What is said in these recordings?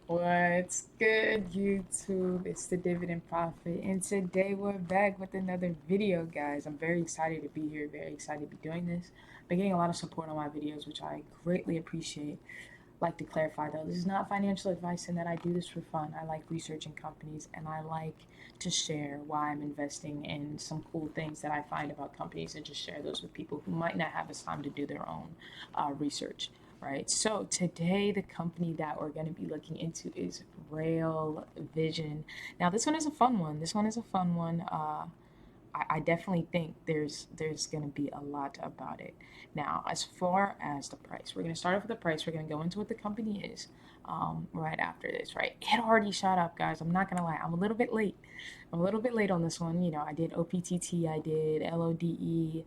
What's good, YouTube? It's the Dividend Prophet, and today we're back with another video, guys. I'm very excited to be here, very excited to be doing this. Been getting a lot of support on my videos, which I greatly appreciate. Like to clarify though, this is not financial advice and that I do this for fun. I like researching companies and I like to share why I'm investing in some cool things that I find about companies and just share those with people who might not have the time to do their own research. Right. So today the company that we're going to be looking into is Rail Vision. Now this one is a fun one. This one is a fun one. I definitely think there's going to be a lot about it. Now, as far as the price, we're going to start off with the price. We're going to go into what the company is right after this, right? It already shot up, guys. I'm not going to lie. I'm a little bit late. I'm a little bit late on this one. You know, I did OPTT, I did LODE,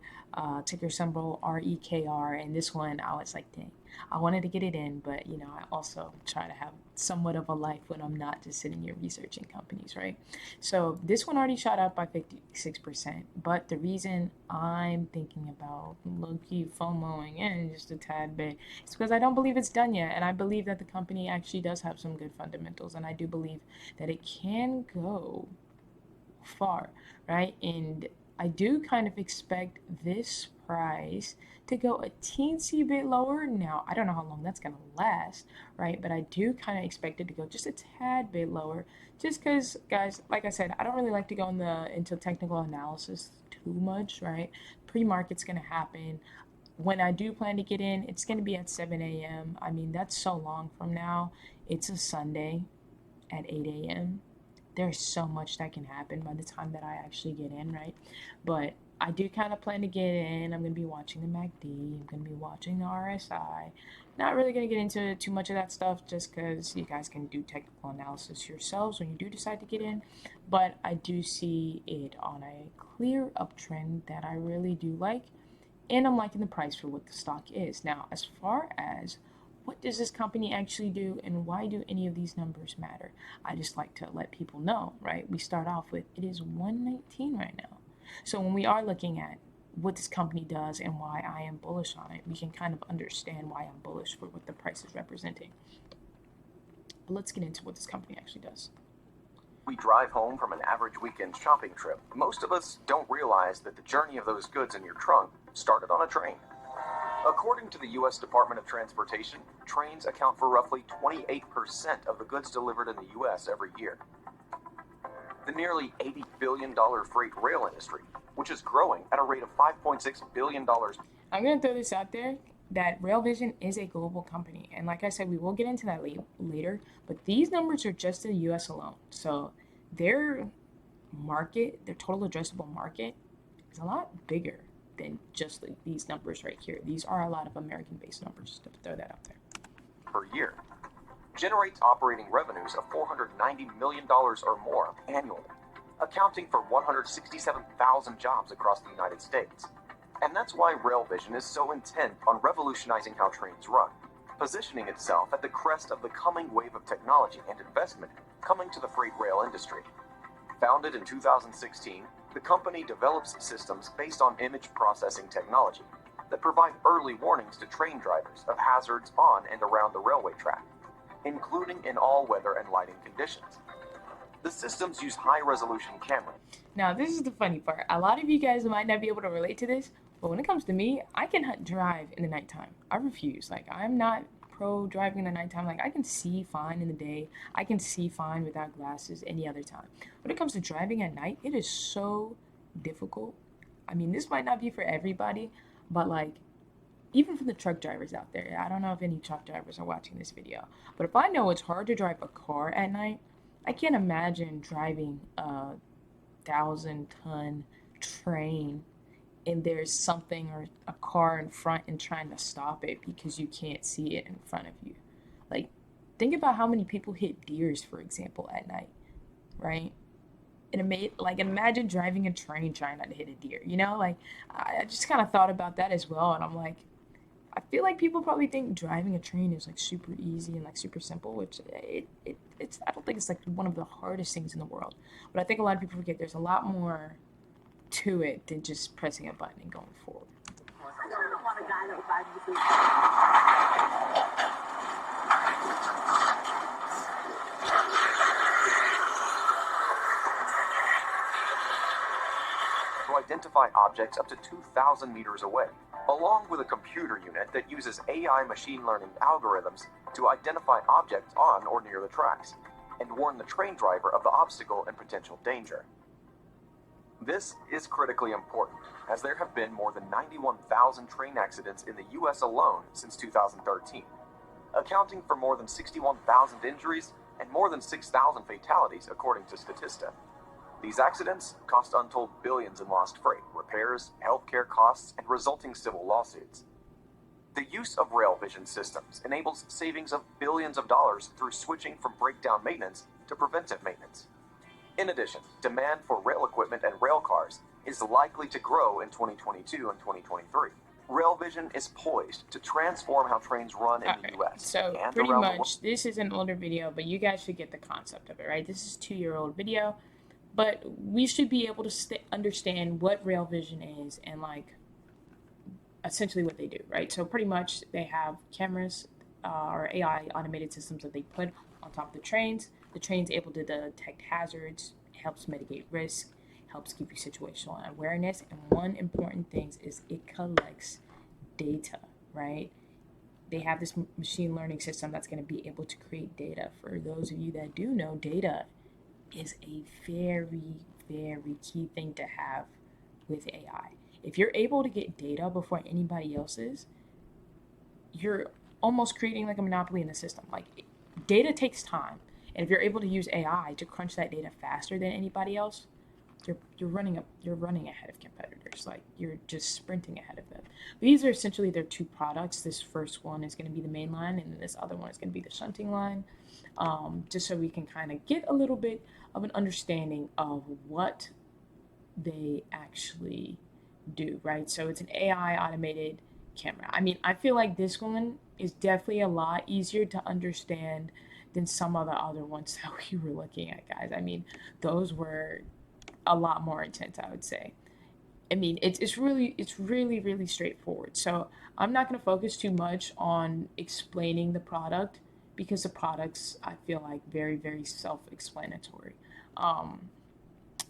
ticker symbol REKR, and this one I was like, dang, I wanted to get it in, but you know, I also try to have somewhat of a life when I'm not just sitting here researching companies, right? So this one already shot up by 56%, but the reason I'm thinking about low-key FOMOing in just a tad bit is because I don't believe it's done yet, and I believe that the company actually does have some good fundamentals, and I do believe that it can go far, right? And I do kind of expect this price to go a teensy bit lower. Now, I don't know how long that's going to last, right? But I do kind of expect it to go just a tad bit lower just because, guys, like I said, I don't really like to go into technical analysis too much, right? Pre-market's going to happen. When I do plan to get in, it's going to be at 7 a.m. I mean, that's so long from now. It's a Sunday at 8 a.m. There's so much that can happen by the time that I actually get in, right? But I do kind of plan to get in. I'm going to be watching the MACD. I'm going to be watching the RSI. Not really going to get into too much of that stuff just because you guys can do technical analysis yourselves when you do decide to get in. But I do see it on a clear uptrend that I really do like. And I'm liking the price for what the stock is. Now, as far as what does this company actually do and why do any of these numbers matter? I just like to let people know, right? We start off with it is 119 right now. So when we are looking at what this company does and why I am bullish on it, we can kind of understand why I'm bullish for what the price is representing. But let's get into what this company actually does. We drive home from an average weekend shopping trip. Most of us don't realize that the journey of those goods in your trunk started on a train. According to the U.S. Department of Transportation, trains account for roughly 28% of the goods delivered in the U.S. every year. The nearly $80 billion freight rail industry, which is growing at a rate of $5.6 billion. I'm going to throw this out there that Rail Vision is a global company. And like I said, we will get into that later. But these numbers are just in the U.S. alone. So their market, their total addressable market, is a lot bigger than just like these numbers right here. These are a lot of American-based numbers, to throw that out there. Per year, generates operating revenues of $490 million or more annually, accounting for 167,000 jobs across the United States. And that's why Rail Vision is so intent on revolutionizing how trains run, positioning itself at the crest of the coming wave of technology and investment coming to the freight rail industry. Founded in 2016, the company develops systems based on image processing technology that provide early warnings to train drivers of hazards on and around the railway track, including in all weather and lighting conditions. The systems use high-resolution cameras. Now, this is the funny part. A lot of you guys might not be able to relate to this, but when it comes to me, I can drive in the nighttime. I refuse. Like, I'm not pro driving in the nighttime. Like, I can see fine in the day. I can see fine without glasses any other time. When it comes to driving at night, it is so difficult. I mean, this might not be for everybody, but like, even for the truck drivers out there, I don't know if any truck drivers are watching this video, but if I know it's hard to drive a car at night, I can't imagine driving a 1,000-ton train and there's something or a car in front and trying to stop it because you can't see it in front of you. Like, think about how many people hit deers, for example, at night, right? And imagine driving a train trying not to hit a deer, you know? Like, I just kind of thought about that as well, and I'm like, I feel like people probably think driving a train is like super easy and like super simple, which it's I don't think it's like one of the hardest things in the world. But I think a lot of people forget there's a lot more to it than just pressing a button and going forward. identify objects up to 2,000 meters away, along with a computer unit that uses AI machine learning algorithms to identify objects on or near the tracks, and warn the train driver of the obstacle and potential danger. This is critically important, as there have been more than 91,000 train accidents in the US alone since 2013, accounting for more than 61,000 injuries and more than 6,000 fatalities, according to Statista. These accidents cost untold billions in lost freight, repairs, healthcare costs, and resulting civil lawsuits. The use of rail vision systems enables savings of billions of dollars through switching from breakdown maintenance to preventive maintenance. In addition, demand for rail equipment and rail cars is likely to grow in 2022 and 2023. Rail Vision is poised to transform how trains run in the US. So and pretty around much, this is an older video, but you guys should get the concept of it, right? This is a 2-year-old video, but we should be able to understand what Rail Vision is and like essentially what they do, right? So pretty much they have cameras or AI automated systems that they put on top of the trains. The train's able to detect hazards, helps mitigate risk, helps give you situational awareness, and one important thing is it collects data, right? They have this machine learning system that's going to be able to create data. For those of you that do know, data is a very, very key thing to have with AI. If you're able to get data before anybody else is, you're almost creating like a monopoly in the system. Like, data takes time. And if you're able to use AI to crunch that data faster than anybody else, you're running ahead of competitors. Like, you're just sprinting ahead of them. These are essentially their two products. This first one is going to be the main line, and this other one is going to be the shunting line. Just so we can kind of get a little bit of an understanding of what they actually do, right? So it's an AI automated camera. I mean, I feel like this one is definitely a lot easier to understand than some of the other ones that we were looking at, guys. I mean, those were a lot more intense, I would say. I mean, it's really straightforward. So I'm not going to focus too much on explaining the product because the products, I feel like, very self-explanatory.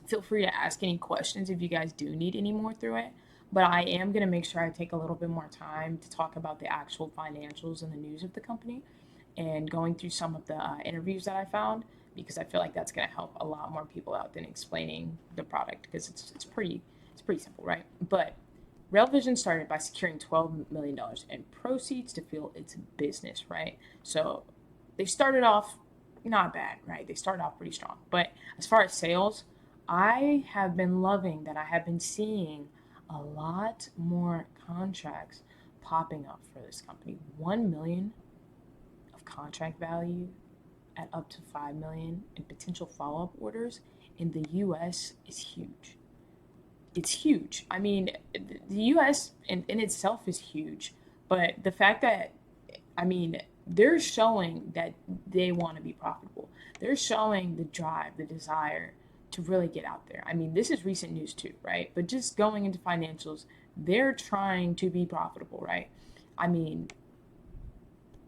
Feel free to ask any questions if you guys do need any more through it. But I am going to make sure I take a little bit more time to talk about the actual financials and the news of the company and going through some of the interviews that I found, because I feel like that's going to help a lot more people out than explaining the product, because it's pretty simple, right? But Rail Vision started by securing $12 million in proceeds to fuel its business, right? So they started off not bad, right? They started off pretty strong. But as far as sales, I have been loving that I have been seeing a lot more contracts popping up for this company. 1 million of contract value at up to 5 million in potential follow-up orders in the US is huge. It's huge. I mean, the US in itself is huge, but the fact that, I mean, they're showing that they want to be profitable. They're showing the drive, the desire to really get out there. I mean, this is recent news too, right? But just going into financials, they're trying to be profitable, right? I mean,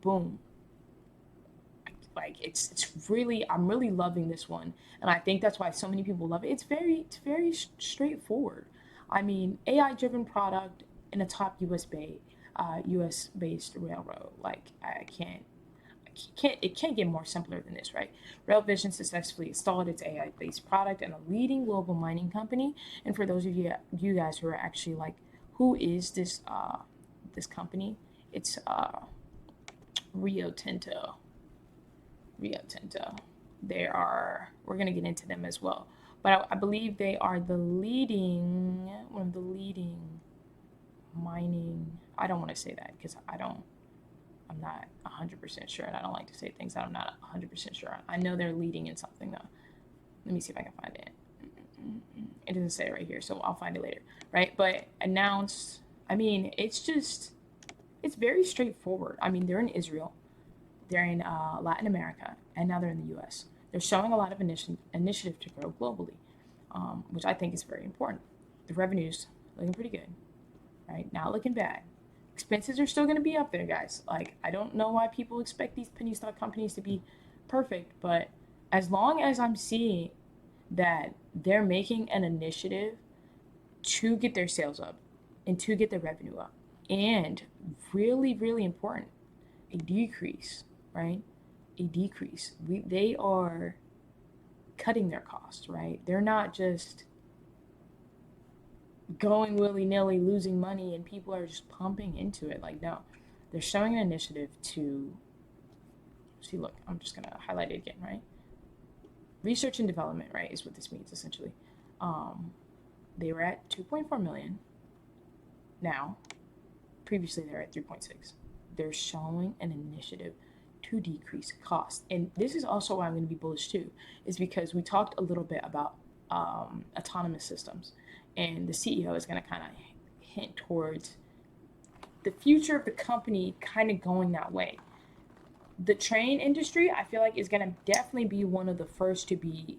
boom. Like, it's really, I'm really loving this one, and I think that's why so many people love it. It's very straightforward. I mean, AI driven product in a top US based railroad. Like, it can't get more simpler than this, right? Rail Vision successfully installed its AI-based product in a leading global mining company. And for those of you guys who are actually like, who is this company? It's Rio Tinto. We're gonna get into them as well. But I believe they are one of the leading mining. I don't want to say that because I'm not 100% sure, and I don't like to say things that I'm not 100% sure on. I know they're leading in something, though. Let me see if I can find it. It doesn't say it right here, so I'll find it later, right? But announced, I mean, it's very straightforward. I mean, they're in Israel, they're in Latin America, and now they're in the US. They're showing a lot of initiative to grow globally, which I think is very important. The revenue's looking pretty good, right? Not looking bad. Expenses are still going to be up there, guys. Like, I don't know why people expect these penny stock companies to be perfect, but as long as I'm seeing that they're making an initiative to get their sales up and to get their revenue up. And really, really important, a decrease, right? A decrease. They are cutting their costs, right? They're not just going willy-nilly losing money and people are just pumping into it. Like, no, they're showing an initiative to see. Look, I'm just gonna highlight it again, right? Research and development, right, is what this means essentially. They were at 2.4 million now. Previously they were at 3.6. They're showing an initiative to decrease costs. And this is also why I'm going to be bullish too, is because we talked a little bit about autonomous systems, and the CEO is going to kind of hint towards the future of the company kind of going that way. The train industry, I feel like, is going to definitely be one of the first to be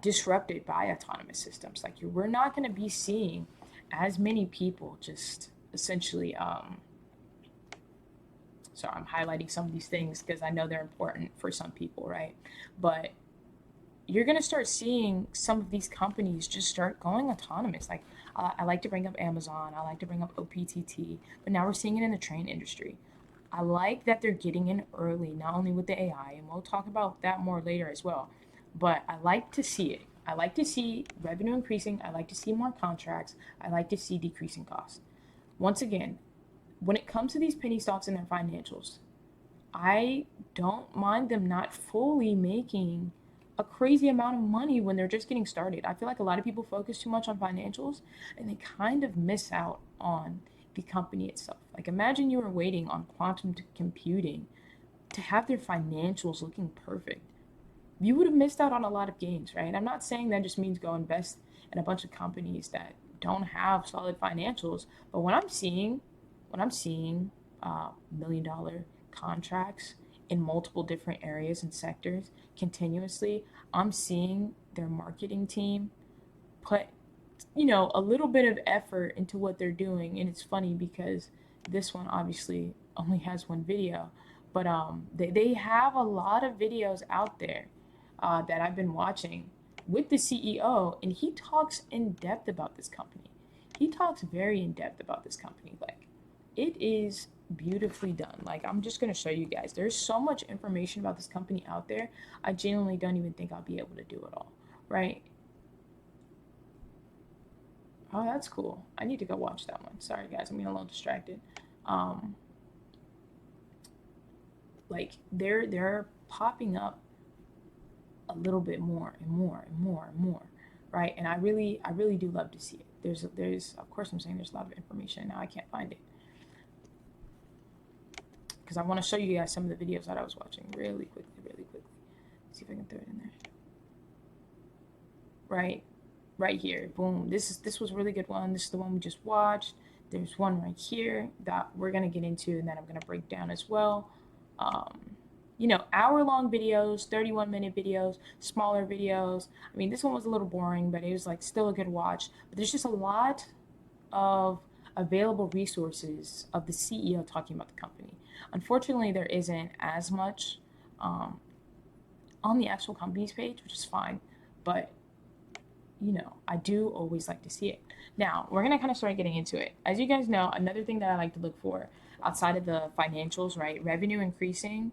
disrupted by autonomous systems. Like, we're not going to be seeing as many people just essentially so I'm highlighting some of these things because I know they're important for some people, right? But you're going to start seeing some of these companies just start going autonomous. Like, I like to bring up Amazon, I like to bring up OPTT, but now we're seeing it in the train industry. I like that they're getting in early, not only with the AI, and we'll talk about that more later as well, but I like to see it. I like to see revenue increasing. I like to see more contracts. I like to see decreasing costs. Once again, when it comes to these penny stocks and their financials, I don't mind them not fully making a crazy amount of money when they're just getting started. I feel like a lot of people focus too much on financials and they kind of miss out on the company itself. Like, imagine you were waiting on quantum computing to have their financials looking perfect. You would have missed out on a lot of gains, right? I'm not saying that just means go invest in a bunch of companies that don't have solid financials, but when I'm seeing $1 million contracts in multiple different areas and sectors continuously, I'm seeing their marketing team put, a little bit of effort into what they're doing. And it's funny because this one obviously only has one video, but they have a lot of videos out there that I've been watching with the CEO, and he talks in depth about this company. He talks very in depth about this company. Like, it is beautifully done. Like, I'm just going to show you guys. There's so much information about this company out there. I genuinely don't even think I'll be able to do it all, right? Oh, that's cool. I need to go watch that one. Sorry, guys. I'm getting a little distracted. Um, like, they're popping up a little bit more and more and more and more, right? And I really do love to see it. There's of course I'm saying there's a lot of information. Now I can't find it because I want to show you guys some of the videos that I was watching really quickly, really quickly. Let's see if I can throw it in there. Right here, boom. This was a really good one. This is the one we just watched. There's one right here that we're gonna get into, and then I'm gonna break down as well. Hour-long videos, 31-minute videos, smaller videos. I mean, this one was a little boring, but it was like still a good watch. But there's just a lot of available resources of the CEO talking about the company. Unfortunately, there isn't as much on the actual company's page, which is fine, but I do always like to see it. Now, we're going to kind of start getting into it. As you guys know, another thing that I like to look for outside of the financials, right? Revenue increasing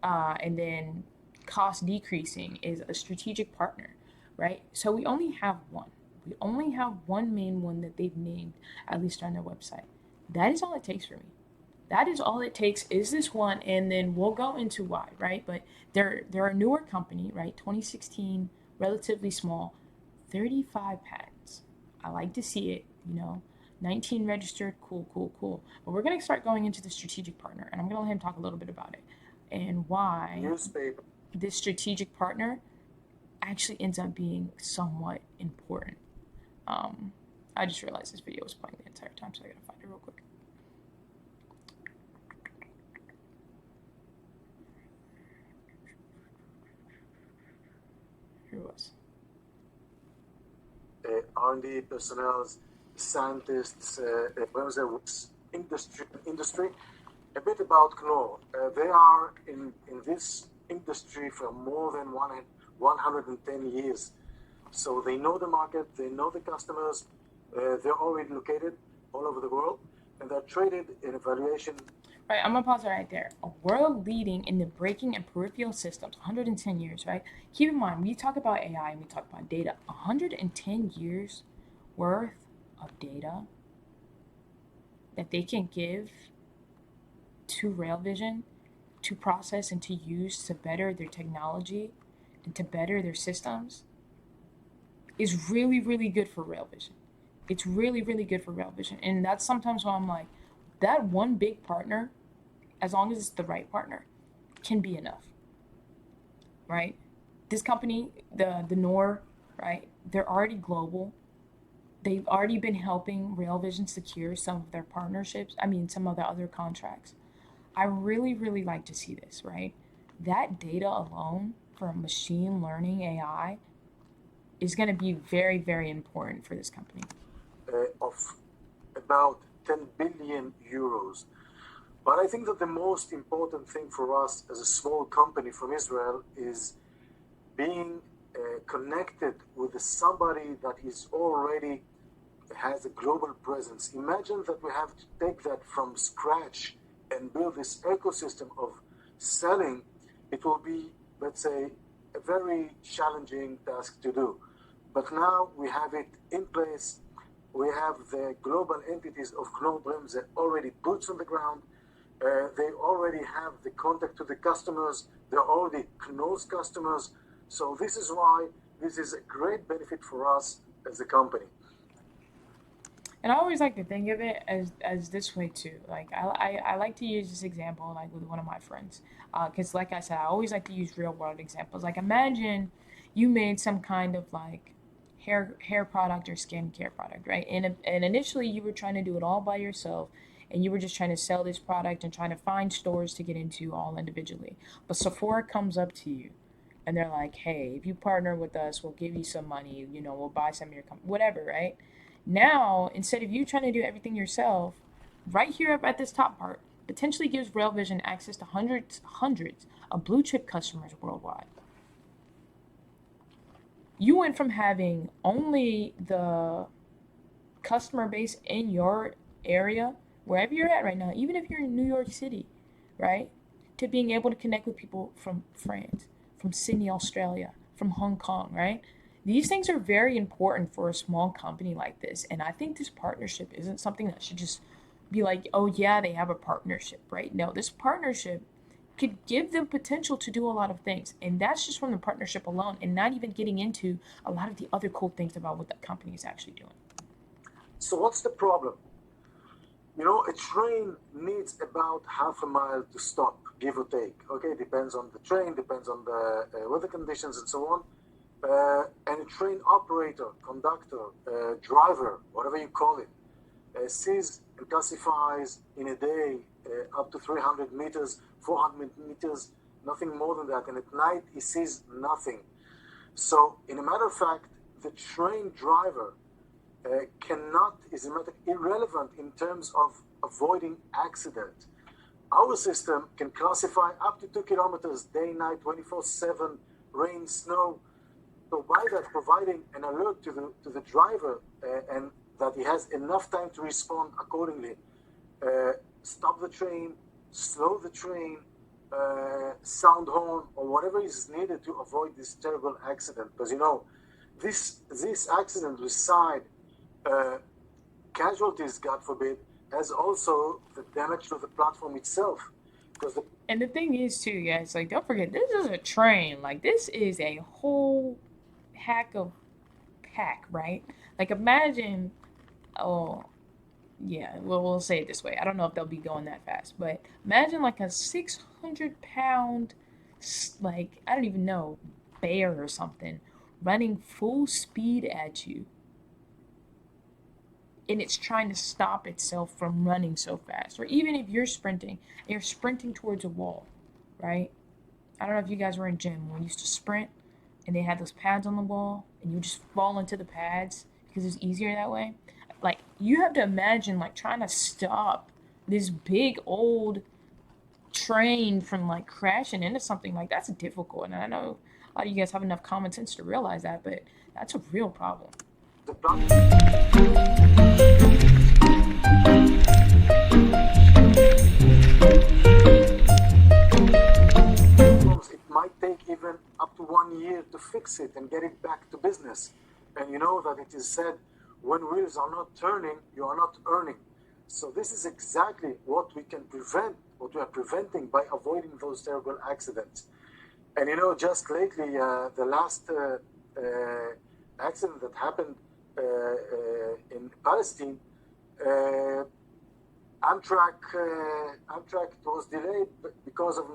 and then cost decreasing is a strategic partner, right? So we only have one. We only have one main one that they've named, at least on their website. That is all it takes for me. That is all it takes is this one, and then we'll go into why, right? But they're a newer company, right? 2016, relatively small, 35 patents. I like to see it, 19 registered, cool. But we're going to start going into the strategic partner, and I'm going to let him talk a little bit about it and why this strategic partner actually ends up being somewhat important. I just realized this video was playing the entire time, so I got to find it real quick. Here it was. R&D personnel, scientists, industry. A bit about Knorr. They are in this industry for more than 110 years. So they know the market, they know the customers, They're already located all over the world, and they're traded in a valuation. Right, I'm gonna pause it right there. A world leading in the braking and peripheral systems, 110 years, right? Keep in mind, we talk about AI and we talk about data. 110 years worth of data that they can give to Rail Vision to process and to use to better their technology and to better their systems is really, really good for Rail Vision. It's really, really good for Rail Vision. And that's sometimes why I'm like, that one big partner, as long as it's the right partner, can be enough, right? This company, the NOR, right? They're already global. They've already been helping Rail Vision secure some of their partnerships. I mean, some of the other contracts. I really, really like to see this, right? That data alone for machine learning AI is going to be very, very important for this company. Of about 10 billion euros. But I think that the most important thing for us as a small company from Israel is being connected with somebody that is already has a global presence. Imagine that we have to take that from scratch and build this ecosystem of selling. It will be, let's say, a very challenging task to do. But now we have it in place. We have the global entities of Knorr Bremse already boots on the ground. They already have the contact to the customers. They're already Knorr's customers. So this is why this is a great benefit for us as a company. And I always like to think of it as this way too. Like I like to use this example like with one of my friends, because like I said, I always like to use real world examples. Like imagine you made some kind of like hair product or skincare product, right? And initially you were trying to do it all by yourself, and you were just trying to sell this product and trying to find stores to get into all individually. But Sephora comes up to you and they're like, hey, if you partner with us, we'll give you some money, we'll buy some of your whatever, right? Now, instead of you trying to do everything yourself, right here up at this top part, potentially gives Rail Vision access to hundreds of blue chip customers worldwide. You went from having only the customer base in your area, wherever you're at right now, even if you're in New York City, right, to being able to connect with people from France, from Sydney, Australia, from Hong Kong, right? These things are very important for a small company like this. And I think this partnership isn't something that should just be like, oh, yeah, they have a partnership, right? No, this partnership could give them potential to do a lot of things. And that's just from the partnership alone, and not even getting into a lot of the other cool things about what the company is actually doing. So what's the problem? A train needs about half a mile to stop, give or take. Okay, depends on the train, depends on the weather conditions and so on. And a train operator, conductor, driver, whatever you call it, sees and classifies in a day up to 300 meters, 400 meters, nothing more than that. And at night, he sees nothing. So, in a matter of fact, the train driver is a matter irrelevant in terms of avoiding accident. Our system can classify up to 2 kilometers day, night, 24/7, rain, snow. So by that, providing an alert to the driver and that he has enough time to respond accordingly, stop the train, slow the train, sound horn, or whatever is needed to avoid this terrible accident. Because this accident beside casualties, God forbid, has also the damage to the platform itself. And the thing is too, guys, like don't forget, this is a train. Like this is a whole pack, right? Like imagine, oh yeah, well we'll say it this way. I don't know if they'll be going that fast, but imagine like a 600-pound, like I don't even know, bear or something, running full speed at you, and it's trying to stop itself from running so fast. Or even if you're sprinting, and you're sprinting towards a wall, right? I don't know if you guys were in gym when we used to sprint and they had those pads on the wall and you just fall into the pads because it's easier that way. Like you have to imagine like trying to stop this big old train from like crashing into something. Like that's difficult. And I know a lot of you guys have enough common sense to realize that, but that's a real problem. the platforms, it might take even up to 1 year to fix it and get it back to business. And you know that it is said, when wheels are not turning, you are not earning. So this is exactly what we can prevent, what we are preventing by avoiding those terrible accidents. And you know, just lately, the last accident that happened in Palestine, Amtrak was delayed because of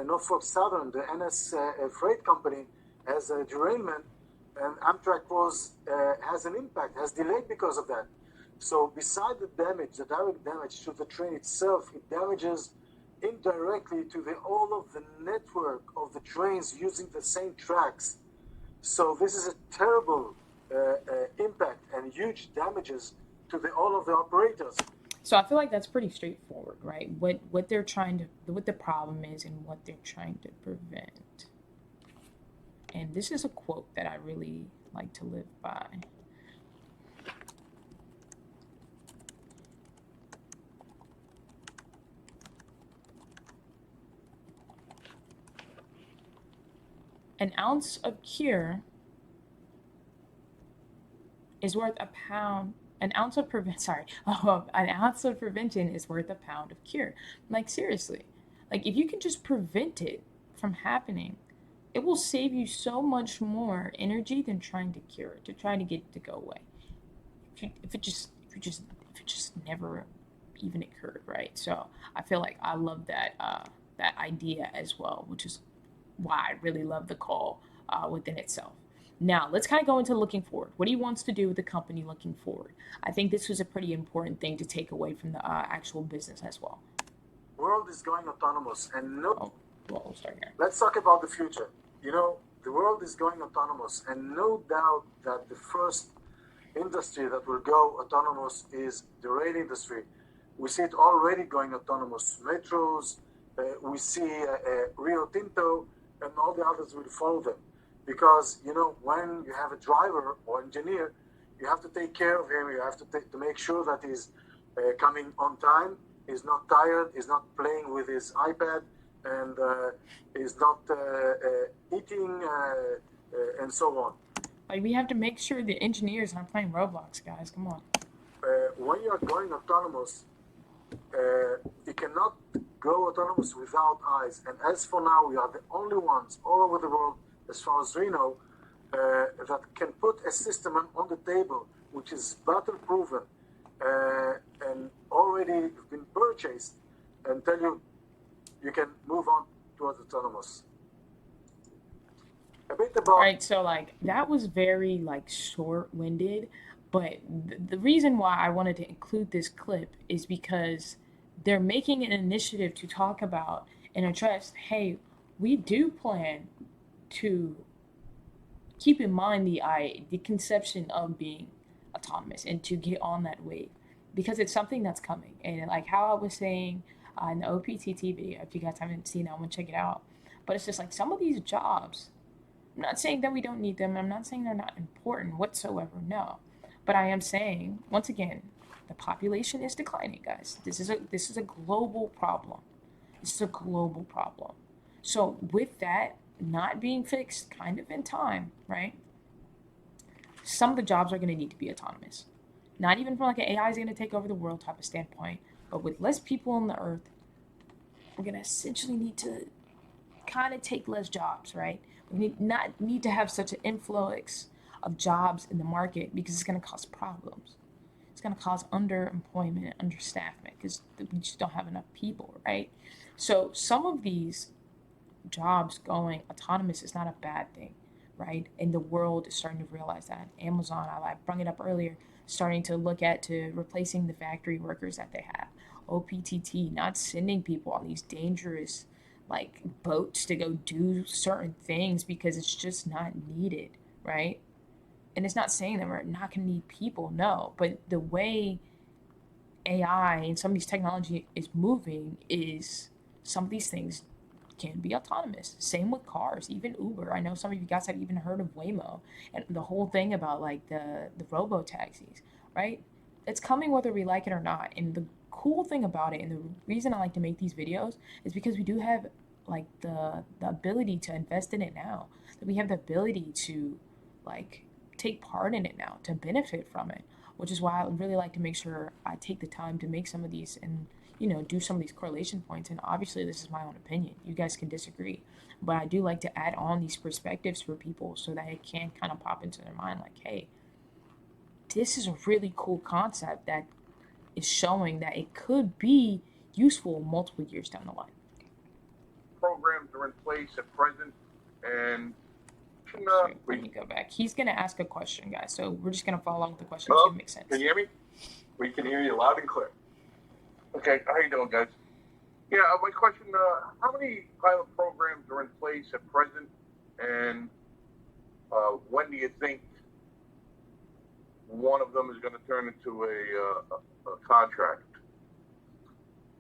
Norfolk Southern, the NS freight company, has a derailment, and Amtrak has an impact, has delayed because of that. So beside the damage, the direct damage to the train itself, it damages indirectly to all of the network of the trains using the same tracks. So this is a terrible impact and huge damages to all of the operators. So I feel like that's pretty straightforward, right? What they're trying to, what the problem is and what they're trying to prevent. And this is a quote that I really like to live by. An ounce of cure is worth a pound. An ounce of an ounce of prevention is worth a pound of cure. Like, seriously, like, if you can just prevent it from happening, it will save you so much more energy than trying to cure it, to trying to get it to go away. If it just never even occurred, right? So I feel like I love that idea as well, which is why I really love the call within itself. Now, let's kind of go into looking forward. What he wants to do with the company looking forward. I think this was a pretty important thing to take away from the actual business as well. The world is going autonomous, and well, we'll start here. Let's talk about the future. You know, the world is going autonomous, and no doubt that the first industry that will go autonomous is the rail industry. We see it already going autonomous. Metros, we see Rio Tinto, and all the others will follow them. Because, you know, when you have a driver or engineer, you have to take care of him. You have to make sure that he's coming on time, he's not tired, he's not playing with his iPad, and he's not eating, and so on. Like, we have to make sure the engineers aren't playing Roblox, guys. Come on. When you are going autonomous, you cannot go autonomous without eyes. And as for now, we are the only ones all over the world, as far as we know, that can put a system on the table which is battle proven and already been purchased, and tell you you can move on towards autonomous. A bit about. Right, so like that was very like short-winded, but the reason why I wanted to include this clip is because they're making an initiative to talk about and address, hey, we do plan to keep in mind the conception of being autonomous and to get on that wave, because it's something that's coming. And like how I was saying in the OPTT video, if you guys haven't seen it, I'm gonna check it out. But it's just like some of these jobs, I'm not saying that we don't need them. I'm not saying they're not important whatsoever. No, but I am saying, once again, the population is declining, guys. This is a global problem. This is a global problem. So with that not being fixed kind of in time, right? Some of the jobs are going to need to be autonomous. Not even from like an AI is going to take over the world type of standpoint, but with less people on the earth, we're going to essentially need to kind of take less jobs, right? We not need to have such an influx of jobs in the market, because it's going to cause problems. It's going to cause underemployment, understaffment, because we just don't have enough people, right? So some of these jobs going autonomous is not a bad thing, right? And the world is starting to realize that. Amazon, I brought it up earlier, starting to look at to replacing the factory workers that they have. OPTT, not sending people on these dangerous like boats to go do certain things because it's just not needed, right? And it's not saying that we're not going to need people, no. But the way AI and some of these technology is moving is some of these things can be autonomous. Same with cars, even Uber. I know some of you guys had even heard of Waymo and the whole thing about like the robo taxis, right? It's coming whether we like it or not. And the cool thing about it, and the reason I like to make these videos, is because we do have like the ability to invest in it now. That we have the ability to like take part in it now, to benefit from it, which is why I really like to make sure I take the time to make some of these and do some of these correlation points. And obviously this is my own opinion, you guys can disagree, but I do like to add on these perspectives for people so that it can kind of pop into their mind like, hey, this is a really cool concept that is showing that it could be useful multiple years down the line. Programs are in place at present, and Let me go back. He's gonna ask a question, guys, so we're just gonna follow along with the question. Hello? It makes sense. Can you hear me? We can hear you loud and clear. Okay, how you doing, guys? Yeah, my question, how many pilot programs are in place at present, and when do you think one of them is going to turn into a contract?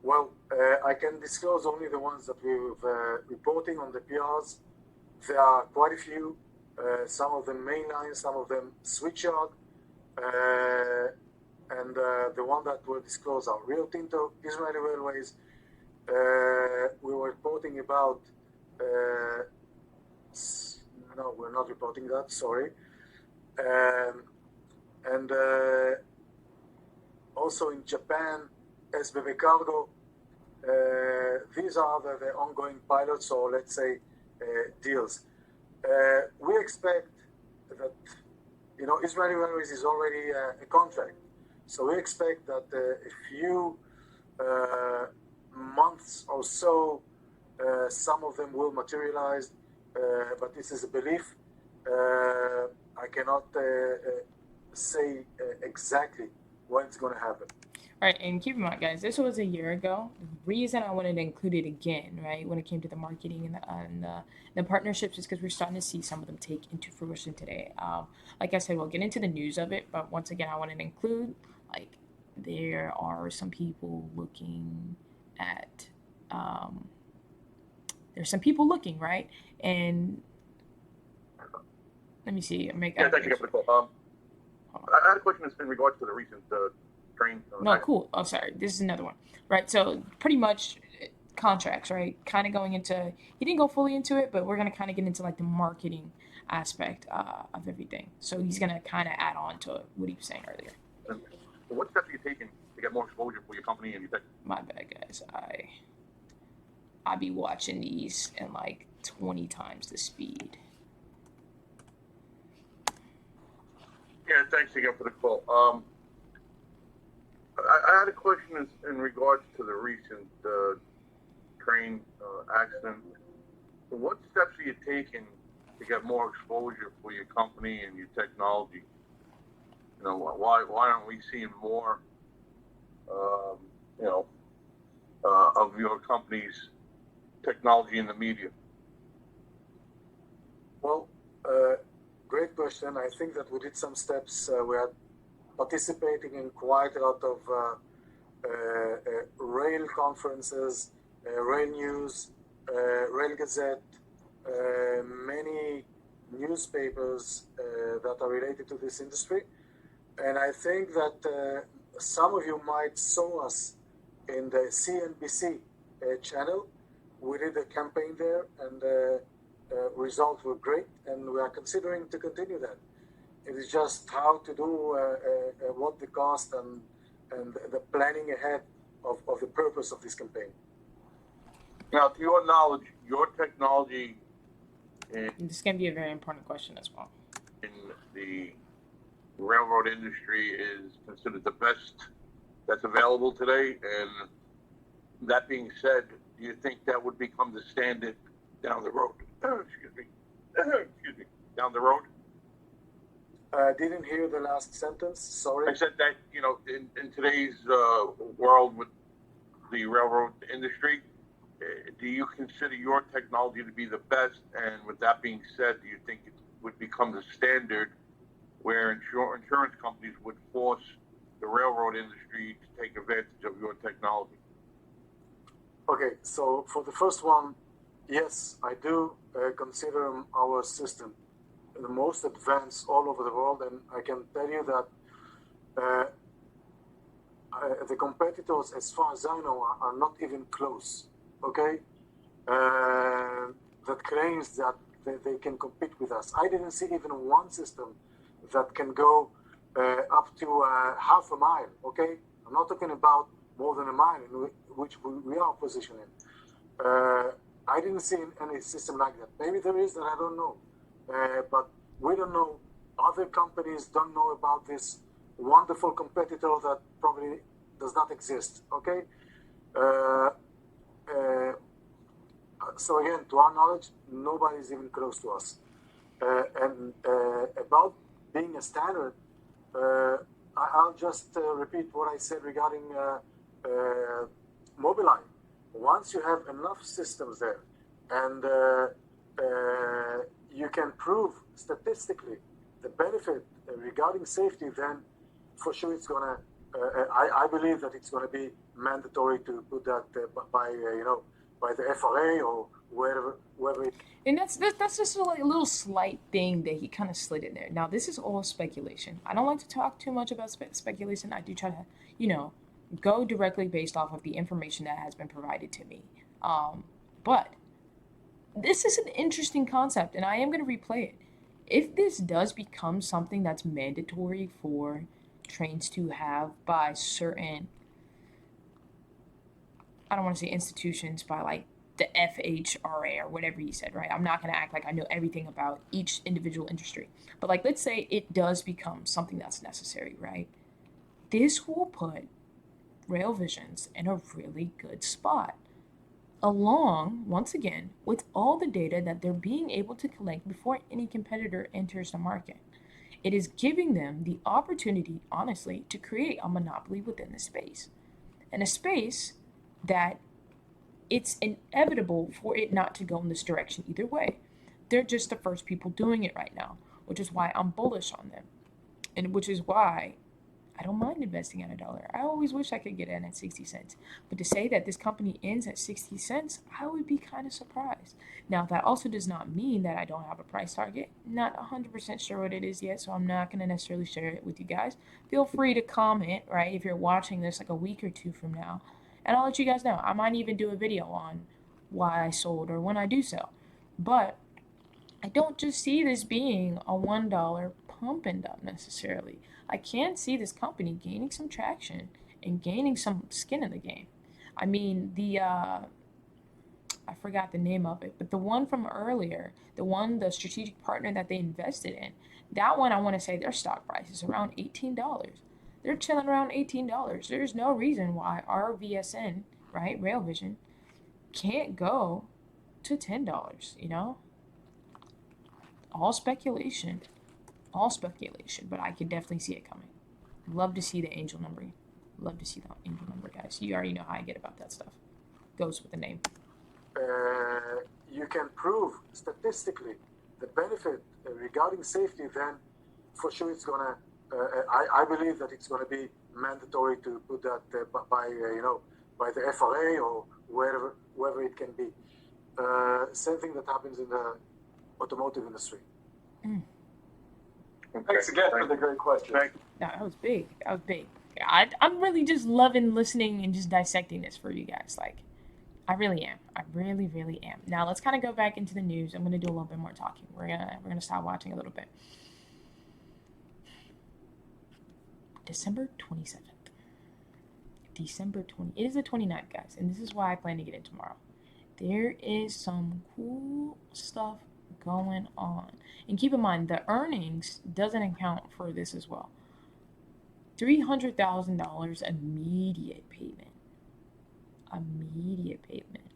Well, I can disclose only the ones that we're reporting on the PRs. There are quite a few, some of them mainline, some of them switchyard, and the one that will disclose are Rio Tinto, Israeli Railways. We were reporting about, no, we're not reporting that, sorry. And also in Japan, SBB Cargo. These are the ongoing pilots, or let's say deals. We expect that, Israeli Railways is already a contract. So we expect that a few months or so, some of them will materialize, but this is a belief. I cannot say exactly when it's going to happen. Right, and keep in mind, guys, this was a year ago. The reason I wanted to include it again, right, when it came to the marketing and the partnerships is because we're starting to see some of them take into fruition today. Like I said, we'll get into the news of it, but once again, I wanted to include, like, there are some people looking at, there's some people looking, right, and let me see. Thank you for the call. I had a question in regards to the recent train. No, cool. Oh, sorry. This is another one. Right. So pretty much contracts, right? Kind of going into, he didn't go fully into it, but we're going to kind of get into like the marketing aspect of everything. So he's going to kind of add on to what he was saying earlier. And what steps are you taking to get more exposure for your company and your tech? My bad, guys. I be watching these in like 20 times the speed. Yeah, thanks again for the call. I had a question in regards to the recent train accident. What steps are you taking to get more exposure for your company and your technology? Why aren't we seeing more, of your company's technology in the media? Well, great question. I think that we did some steps. We are participating in quite a lot of rail conferences, rail news, rail gazette, many newspapers that are related to this industry. And I think that some of you might saw us in the CNBC channel. We did a campaign there, and results were great, and we are considering to continue that. It is just how to do what the cost and the planning ahead of the purpose of this campaign. Now, to your knowledge, your technology This can be a very important question as well. in the railroad industry is considered the best that's available today. And that being said, do you think that would become the standard down the road? Excuse me. Down the road? Didn't hear the last sentence. Sorry. I said that, in today's world with the railroad industry, do you consider your technology to be the best? And with that being said, do you think it would become the standard where insurance companies would force the railroad industry to take advantage of your technology? Okay, so for the first one, yes, I do consider our system the most advanced all over the world, and I can tell you that the competitors, as far as I know, are not even close. Okay, that claims that they can compete with us. I didn't see even one system that can go up to half a mile. Okay, I'm not talking about more than a mile, in which we are positioned in. I didn't see any system like that. Maybe there is, and I don't know. But we don't know. Other companies don't know about this wonderful competitor that probably does not exist. Okay. So again, to our knowledge, nobody is even close to us. And about being a standard, I'll just repeat what I said regarding Mobileye. Once you have enough systems there, and you can prove statistically the benefit regarding safety, then for sure it's gonna. I believe that it's gonna be mandatory to put that by the FRA or wherever it. And that's just like a little slight thing that he kind of slid in there. Now, this is all speculation. I don't like to talk too much about speculation. I do try to, go directly based off of the information that has been provided to me. But this is an interesting concept, and I am going to replay it. If this does become something that's mandatory for trains to have by certain, I don't want to say institutions, by like the FHRA or whatever he said, right? I'm not going to act like I know everything about each individual industry. But like, let's say it does become something that's necessary, right? This will put Rail Visions in a really good spot, along, once again, with all the data that they're being able to collect before any competitor enters the market. It is giving them the opportunity, honestly, to create a monopoly within the space. And a space that it's inevitable for it not to go in this direction either way. They're just the first people doing it right now, which is why I'm bullish on them. And which is why I don't mind investing at $1. I always wish I could get in at 60 cents. But to say that this company ends at 60 cents, I would be kind of surprised. Now, that also does not mean that I don't have a price target. Not 100% sure what it is yet, so I'm not going to necessarily share it with you guys. Feel free to comment, right, if you're watching this like a week or two from now. And I'll let you guys know. I might even do a video on why I sold or when I do sell. But I don't just see this being a $1 pump and dump necessarily. I can see this company gaining some traction and gaining some skin in the game. I mean, I forgot the name of it, but the one from earlier, the strategic partner that they invested in, that one I want to say their stock price is around $18. They're chilling around $18. There's no reason why RVSN, right, Rail Vision, can't go to $10, All speculation, but I could definitely see it coming. Love to see the angel number. Love to see the angel number, guys. You already know how I get about that stuff. Goes with the name. You can prove statistically the benefit regarding safety, then for sure it's gonna. I believe that it's gonna be mandatory to put that by the FRA or wherever it can be. Same thing that happens in the automotive industry. Mm. Okay. Thanks again for the great question. No, that was big. I'm really just loving listening and just dissecting this for you guys. Like, I really am. I really, really am. Now let's kind of go back into the news. I'm gonna do a little bit more talking. We're gonna stop watching a little bit. December 27th. December 20. It is the 29th, guys, and this is why I plan to get in tomorrow. There is some cool stuff going on. And keep in mind, the earnings doesn't account for this as well. $300,000 immediate payment. Immediate payment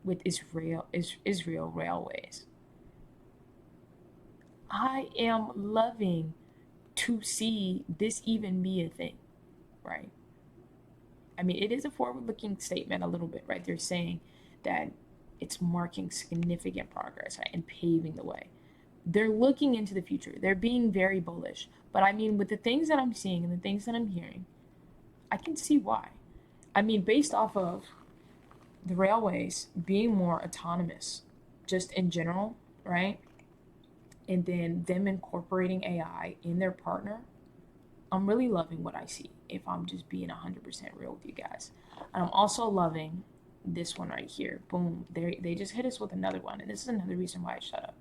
with Israel Railways. I am loving to see this even be a thing, right? I mean, it is a forward-looking statement a little bit, right? They're saying that it's marking significant progress, right, and paving the way. They're looking into the future. They're being very bullish. But I mean, with the things that I'm seeing and the things that I'm hearing, I can see why. I mean, based off of the railways being more autonomous, just in general, right? And then them incorporating AI in their partner. I'm really loving what I see, if I'm just being 100% real with you guys. And I'm also loving this one right here. Boom. They just hit us with another one. And this is another reason why I shut up.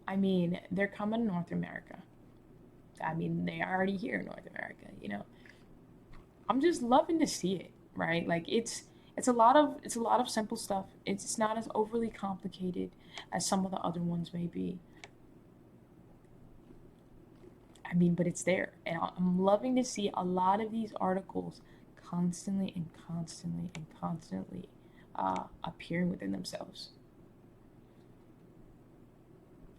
I mean, they're coming to North America. I mean, they are already here in North America, you know. I'm just loving to see it, right? Like it's a lot of simple stuff. It's not as overly complicated as some of the other ones may be. I mean, but it's there. And I'm loving to see a lot of these articles constantly and constantly and constantly appearing within themselves.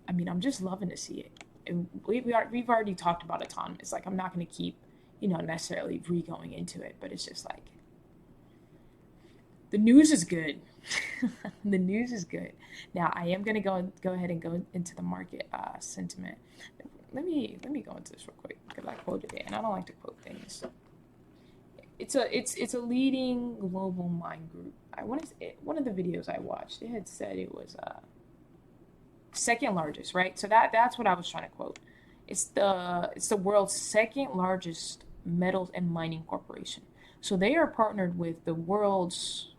I mean, I'm just loving to see it. And we've already talked about autonomous. Like, I'm not going to keep, necessarily re-going into it, but it's just like, the news is good. The news is good. Now, I am going to go ahead and go into the market sentiment. Let me go into this real quick because I quoted it, and I don't like to quote things. It's a leading global mind group. One of the videos I watched, it had said it was second largest, right? So that's what I was trying to quote. It's the world's second largest metals and mining corporation. So they are partnered with the world's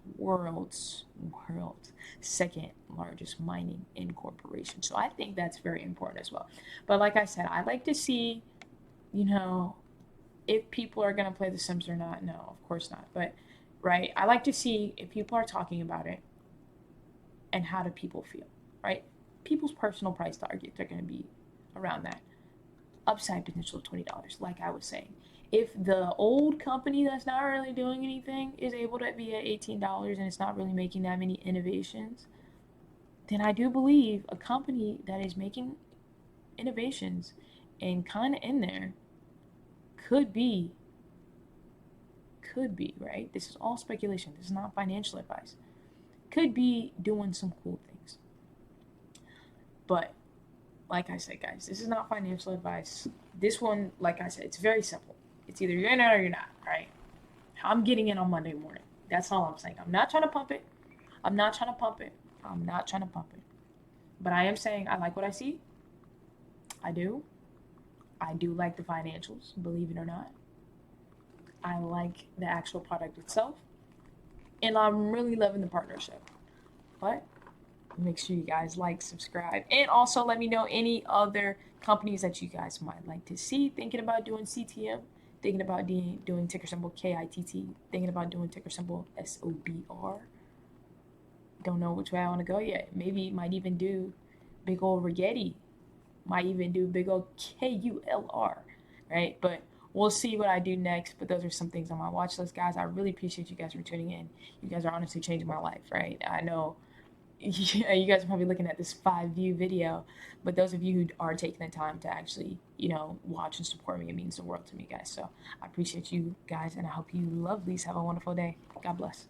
second largest mining incorporation. So I think that's very important as well. But like I said, I like to see, if people are gonna play The Sims or not. No, of course not. But right, I like to see if people are talking about it and how do people feel, right? People's personal price targets are gonna be around that. Upside potential of $20, like I was saying. If the old company that's not really doing anything is able to be at $18 and it's not really making that many innovations, then I do believe a company that is making innovations and kind of in there could be, right? This is all speculation. This is not financial advice. Could be doing some cool things. But like I said, guys, this is not financial advice. This one, like I said, it's very simple. It's either you're in it or you're not, right? I'm getting in on Monday morning. That's all I'm saying. I'm not trying to pump it. I'm not trying to pump it. But I am saying I like what I see. I do. I do like the financials, believe it or not. I like the actual product itself. And I'm really loving the partnership. But make sure you guys like, subscribe, and also let me know any other companies that you guys might like to see. Thinking about doing CTM, thinking about doing ticker symbol KITT, thinking about doing ticker symbol SOBR. Don't know which way I want to go yet. Maybe might even do big old Rigetti. Might even do big old KULR, right? But we'll see what I do next. But those are some things on my watch list, guys. I really appreciate you guys for tuning in. You guys are honestly changing my life, right? I know you guys are probably looking at this 5-view video, but those of you who are taking the time to actually, watch and support me, it means the world to me, guys. So I appreciate you guys, and I hope you lovelies have a wonderful day. God bless.